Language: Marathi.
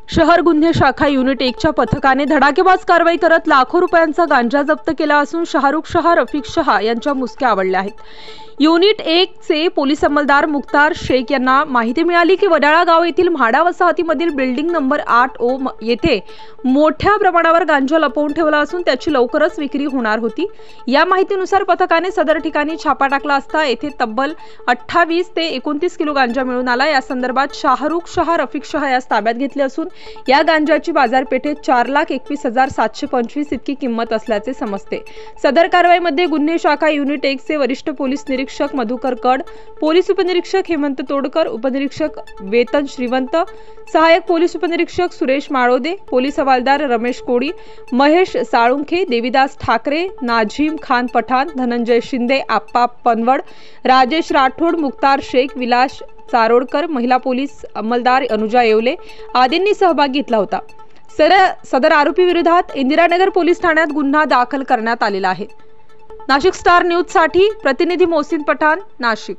शहर गुन्हे शाखा युनिट 1च्या पथकाने धडाकेबाज कारवाई करत लाखो रुपयांचा गांजा जप्त केला असून शाहरुख शहा, रफिक शहा यांच्या मुसक्या आवळल्या आहेत। युनिट 1चे पोलीस अंमलदार मुख्तार शेख यांना माहिती मिळाली की वडाळा गाव येथील म्हाडा वसाहतीमधील बिल्डिंग नंबर 8O येथे मोठ्या प्रमाणावर गांजा लपवून ठेवला असून त्याची लवकरच विक्री होणार होती। या माहितीनुसार पथकाने सदर ठिकाणी छापा टाकला असता येथे तब्बल 28 ते 29 किलो गांजा मिळून आला। या संदर्भात शाहरुख शहा, रफिक शहा यास ताब्यात घेतले असून या गांजाची बाजारपेठेत 4,21,725 इतकी किंमत असल्याचे समजते। सदर कारवाईमध्ये गुन्हे शाखा युनिट 1चे वरिष्ठ पोलीस निरीक्षक मधुकर कड, पोलीस उपनिरीक्षक हेमंत तोडकर, उपनिरीक्षक वेतन श्रीवंत, सहायक पोलीस उपनिरीक्षक सुरेश माळोदे, पोलीस हवालदार रमेश कोडी, महेश साळुंखे, देवीदास ठाकरे, नाझीम खान पठाण, धनंजय शिंदे, आप्पा पनवड, राजेश राठोड, मुख्तार शेख, विलास चारोडकर, महिला पोलीस अंमलदार अनुजा येवले आदींनी सहभाग घेतला होता। सदर आरोपी विरोधात इंदिरानगर पोलीस ठाण्यात गुन्हा दाखल करण्यात आलेला आहे। नाशिक स्टार न्यूज साठी प्रतिनिधी मोहसिन पठाण, नाशिक।